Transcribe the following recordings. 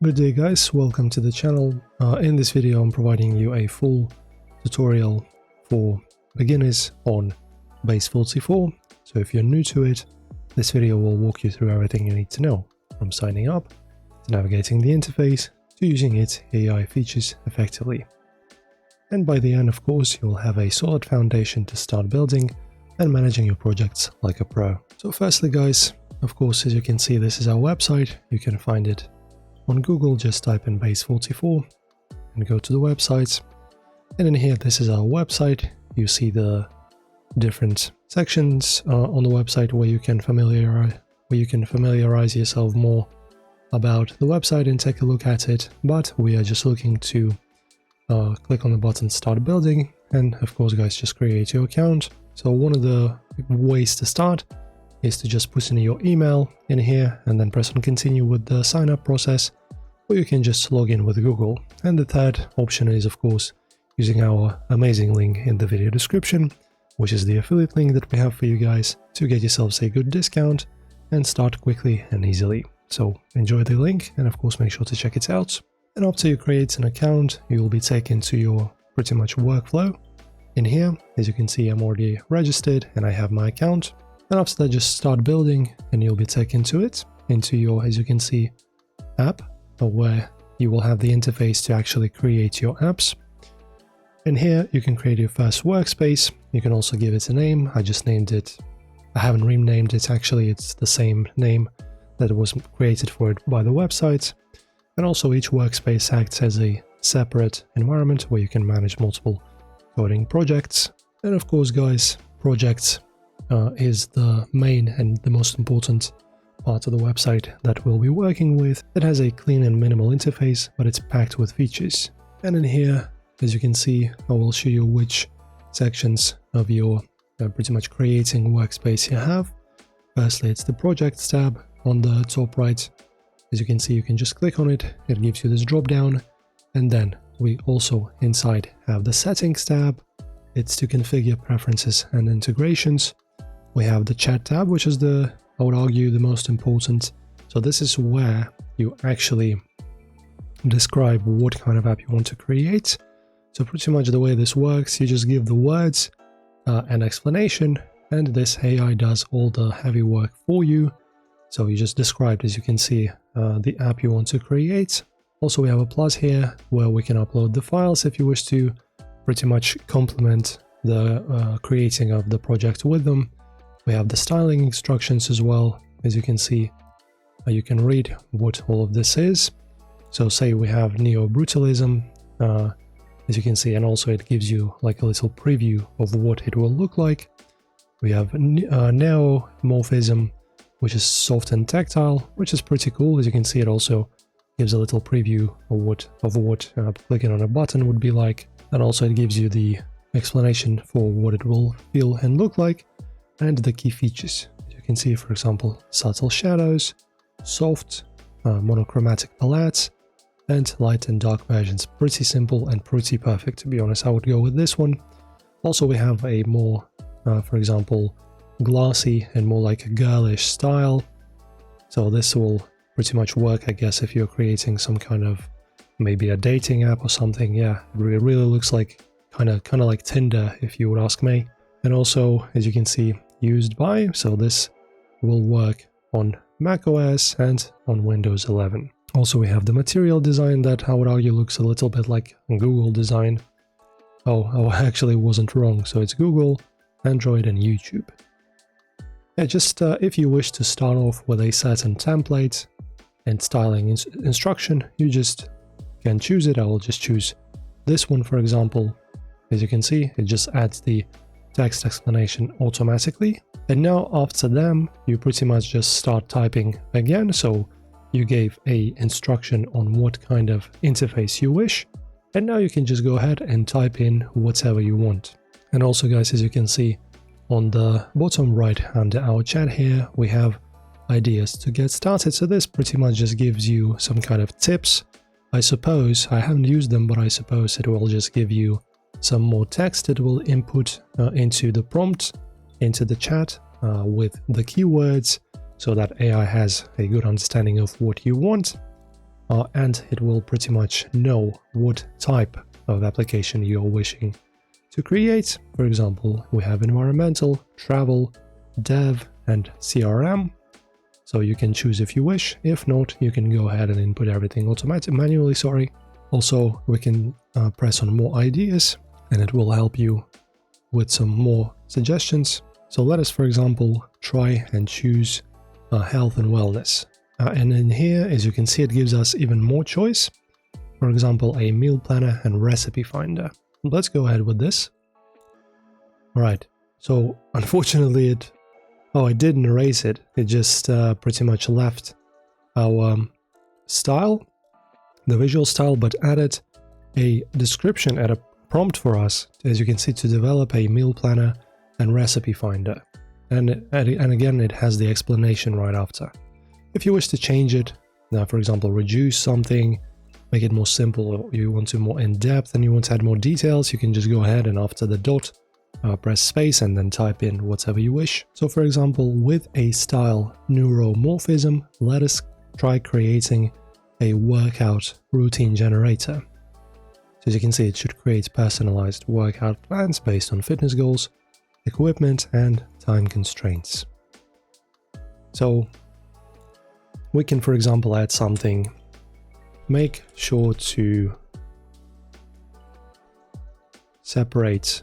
Good day guys, welcome to the channel. In this video I'm providing you a full tutorial for beginners on Base44. So if you're new to it, this video will walk you through everything you need to know, from signing up, to navigating the interface, to using its AI features effectively. And by the end, of course, you'll have a solid foundation to start building and managing your projects like a pro. So firstly guys, of course, as you can see, this is our website. You can find it on Google, just type in Base44 and go to the website. And in here, this is our website. You see the different sections on the website where you can familiarize yourself more about the website and take a look at it. But we are just looking to click on the button Start Building, and of course, guys, just create your account. So one of the ways to start is to just put in your email in here and then press on continue with the sign up process, or you can just log in with Google. And the third option is, of course, using our amazing link in the video description, which is the affiliate link that we have for you guys to get yourselves a good discount and start quickly and easily. So enjoy the link and of course make sure to check it out. And after you create an account, you will be taken to your pretty much workflow. In here, as you can see, I'm already registered and I have my account. And after that, just start building and you'll be taken to it, into your, as you can see, app, where you will have the interface to actually create your apps. And here you can create your first workspace. You can also give it a name. I just named it. I haven't renamed it. Actually, it's the same name that was created for it by the website. And also each workspace acts as a separate environment where you can manage multiple coding projects. And of course, guys, projects is the main and the most important part of the website that we'll be working with. It has a clean and minimal interface, but it's packed with features. And in here, as you can see, I will show you which sections of your pretty much creating workspace you have. Firstly, it's the projects tab on the top right. As you can see, you can just click on it. It gives you this drop down. And then we also inside have the settings tab. It's to configure preferences and integrations. We have the chat tab, which is I would argue, the most important. So this is where you actually describe what kind of app you want to create. So pretty much the way this works, you just give the words, an explanation, and this AI does all the heavy work for you. So you just described, as you can see, the app you want to create. Also, we have a plus here where we can upload the files if you wish to pretty much complement the creating of the project with them. We have the styling instructions as well. As you can see, you can read what all of this is. So say we have neo-brutalism, as you can see, and also it gives you like a little preview of what it will look like. We have neomorphism, which is soft and tactile, which is pretty cool. As you can see, it also gives a little preview of what clicking on a button would be like. And also it gives you the explanation for what it will feel and look like, and the key features. As you can see, for example, subtle shadows, soft, monochromatic palettes, and light and dark versions. Pretty simple and pretty perfect, to be honest. I would go with this one. Also, we have a more, for example, glassy and more like a girlish style. So this will pretty much work, I guess, if you're creating some kind of maybe a dating app or something. Yeah, it really looks like kind of like Tinder, if you would ask me. And also, as you can see, used by, so this will work on macOS and on Windows 11. Also, we have the material design that I would argue looks a little bit like Google design. Oh, I actually wasn't wrong. So it's Google, Android, and YouTube. Yeah, just if you wish to start off with a certain template and styling instruction, you just can choose it. I will just choose this one, for example. As you can see, it just adds the text explanation automatically. And now after them, you pretty much just start typing again. So you gave a instruction on what kind of interface you wish. And now you can just go ahead and type in whatever you want. And also, guys, as you can see on the bottom right under our chat here, we have ideas to get started. So this pretty much just gives you some kind of tips. I suppose I haven't used them, but I suppose it will just give you some more text it will input into the prompt, into the chat with the keywords, so that AI has a good understanding of what you want. and it will pretty much know what type of application you're wishing to create. For example, we have environmental, travel, dev, and CRM. So you can choose if you wish. If not, you can go ahead and input everything manually. Also, we can press on more ideas, and it will help you with some more suggestions. So let us, for example, try and choose health and wellness. And in here, as you can see, it gives us even more choice. For example, a meal planner and recipe finder. Let's go ahead with this. All right. So unfortunately, I didn't erase it. It just pretty much left our style, the visual style, but added a description and a prompt for us, as you can see, to develop a meal planner and recipe finder. And again, it has the explanation right after. If you wish to change it, now, for example, reduce something, make it more simple, or you want to more in-depth and you want to add more details, you can just go ahead and after the dot, press space and then type in whatever you wish. So for example, with a style neuromorphism, let us try creating a workout routine generator. So as you can see, it should create personalized workout plans based on fitness goals, equipment, and time constraints. So we can, for example, add something. Make sure to separate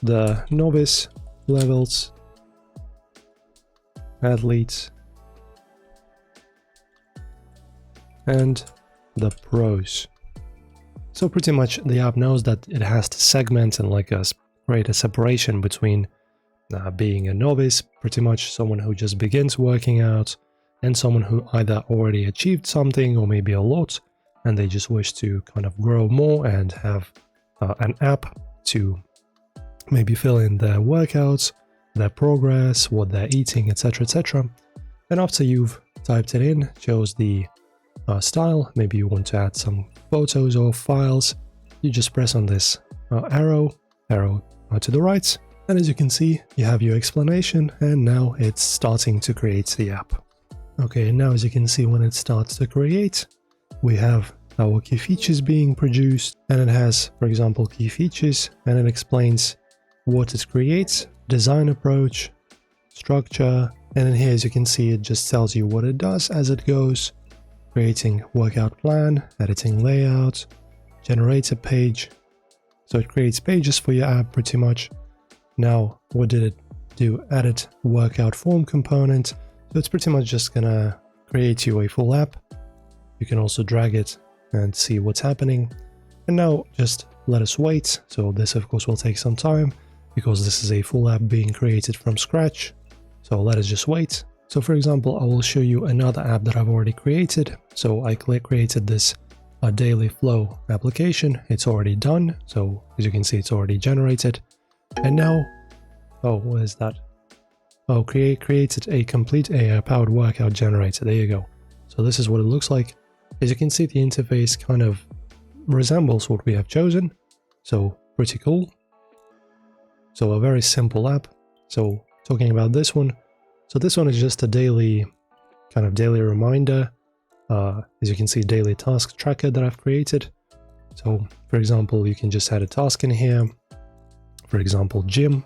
the novice levels, athletes, and the pros. So pretty much the app knows that it has to segment and create a separation between being a novice, pretty much someone who just begins working out, and someone who either already achieved something or maybe a lot, and they just wish to kind of grow more and have an app to maybe fill in their workouts, their progress, what they're eating, etc, etc. And after you've typed it in, shows the style, maybe you want to add some photos or files, you just press on this arrow to the right, and as you can see, you have your explanation, and now it's starting to create the app. Okay, and now as you can see, when it starts to create, we have our key features being produced, and it has, for example, key features, and it explains what it creates, design approach, structure, and in here, as you can see, it just tells you what it does as it goes, creating workout plan, editing layout, generate a page. So it creates pages for your app pretty much. Now, what did it do? Added workout form component. So it's pretty much just gonna create you a full app. You can also drag it and see what's happening. And now just let us wait. So this of course will take some time because this is a full app being created from scratch. So let us just wait. So for example, I will show you another app that I've already created. So I created this daily flow application. It's already done. So as you can see, it's already generated. And now, what is that? Created a complete AI-powered workout generator. There you go. So this is what it looks like. As you can see, the interface kind of resembles what we have chosen. So pretty cool. So a very simple app. So talking about this one. So this one is just a daily reminder. As you can see, daily task tracker that I've created. So for example, you can just add a task in here. For example, gym,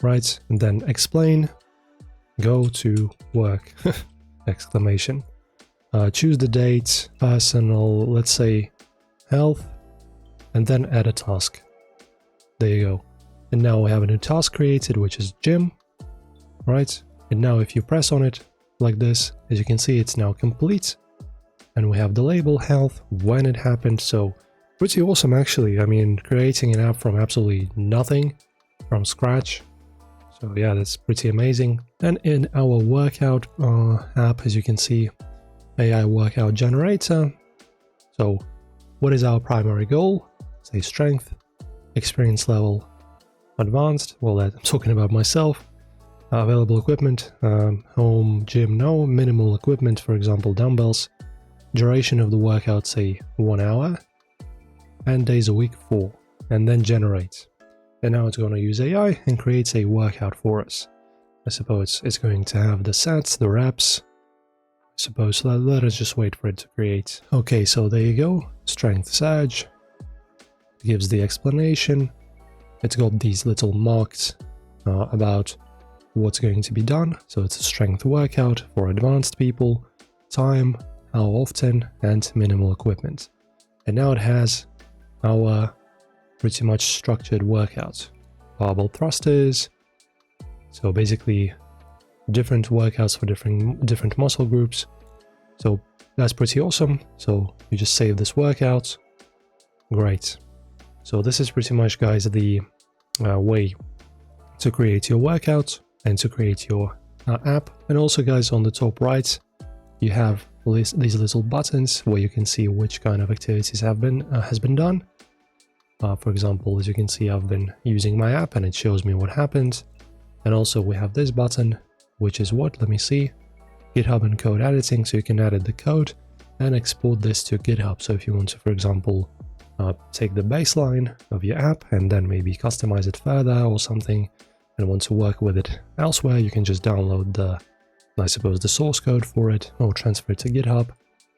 right? And then explain, go to work, exclamation. Choose the date, personal, let's say health, and then add a task. There you go. And now we have a new task created, which is gym, right? And now if you press on it like this, as you can see, it's now complete. And we have the label health, when it happened. So pretty awesome, actually. I mean, creating an app from absolutely nothing, from scratch. So yeah, that's pretty amazing. And in our workout app, as you can see, AI workout generator. So what is our primary goal? Say strength, experience level, advanced. Well, I'm talking about myself. Available equipment, home gym, no. Minimal equipment, for example, dumbbells. Duration of the workout, say 1 hour. And days a week, 4. And then generate. And now it's going to use AI and creates a workout for us. I suppose it's going to have the sets, the reps. suppose. Let us just wait for it to create. Okay, so there you go. Strength Surge. It gives the explanation. It's got these little marks about what's going to be done. So it's a strength workout for advanced people, time, how often, and minimal equipment. And now it has our pretty much structured workout. Barbell thrusters. So basically different workouts for different muscle groups. So that's pretty awesome. So you just save this workout. Great. So this is pretty much, guys, the way to create your workout and to create your app. And also, guys, on the top right, you have these little buttons where you can see which kind of activities has been done. For example, as you can see, I've been using my app and it shows me what happened. And also we have this button, which is what? Let me see. GitHub and code editing, so you can edit the code and export this to GitHub. So if you want to, for example, take the baseline of your app and then maybe customize it further or something and want to work with it elsewhere, you can just download the, I suppose, the source code for it or transfer it to GitHub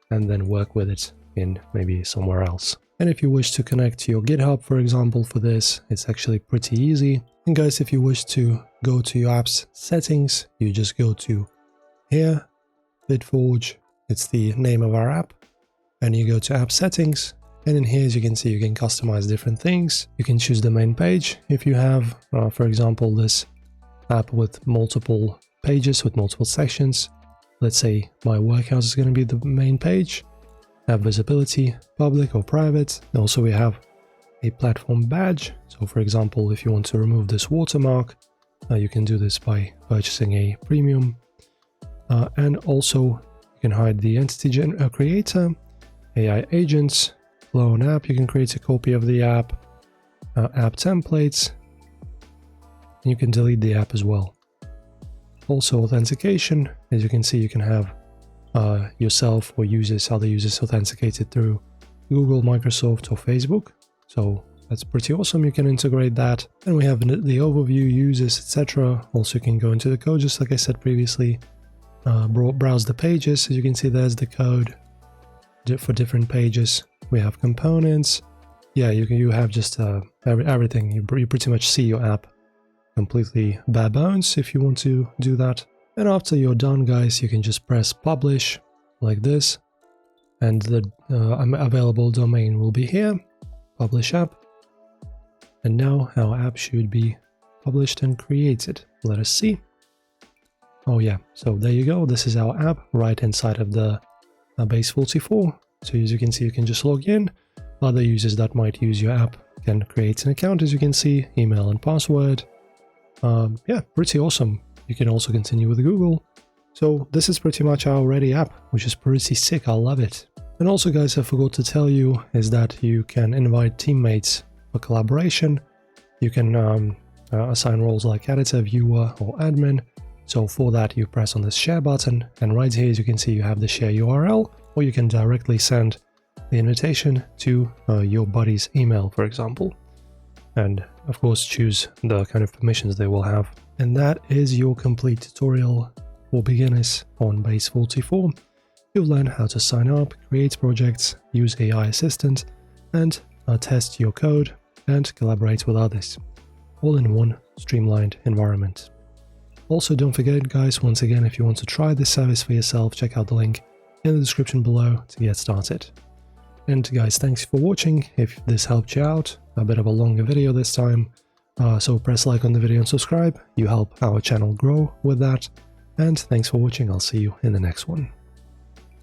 and then work with it in maybe somewhere else. And if you wish to connect to your GitHub, for example, for this, it's actually pretty easy. And guys, if you wish to go to your app's settings, you just go to here, Bitforge, it's the name of our app, and you go to app settings. And in here, as you can see, you can customize different things. You can choose the main page. If you have, for example, this app with multiple pages, with multiple sections, let's say my workout is going to be the main page. Have visibility, public or private. And also we have a platform badge. So for example, if you want to remove this watermark, you can do this by purchasing a premium. And also you can hide the entity creator, AI agents, clone app. You can create a copy of the app, app templates, and you can delete the app as well. Also authentication. As you can see, you can have yourself or other users authenticated through Google, Microsoft or Facebook. So that's pretty awesome. You can integrate that. And we have the overview, users, etc. Also you can go into the code, just like I said previously, browse the pages. As you can see, there's the code for different pages. We have components. Yeah, you have just everything. You pretty much see your app completely bare bones if you want to do that. And after you're done, guys, you can just press publish like this, and the available domain will be here, publish app. And now our app should be published and created. Let us see. Oh yeah, so there you go. This is our app right inside of the Base44. So as you can see, you can just log in. Other users that might use your app can create an account, as you can see, email and password. Yeah, pretty awesome. You can also continue with Google. So this is pretty much our ready app, which is pretty sick. I love it. And also, guys, I forgot to tell you is that you can invite teammates for collaboration. You can assign roles like editor, viewer, or admin. So for that, you press on this share button, and right here, as you can see, you have the share URL, or you can directly send the invitation to your buddy's email, for example. And of course, choose the kind of permissions they will have. And that is your complete tutorial for beginners on Base44. You'll learn how to sign up, create projects, use AI Assistant, and test your code and collaborate with others, all in one streamlined environment. Also, don't forget, guys, once again, if you want to try this service for yourself, check out the link in the description below to get started. And guys, thanks for watching. If this helped you out, a bit of a longer video this time, so press like on the video and subscribe. You help our channel grow with that. And thanks for watching. I'll see you in the next one.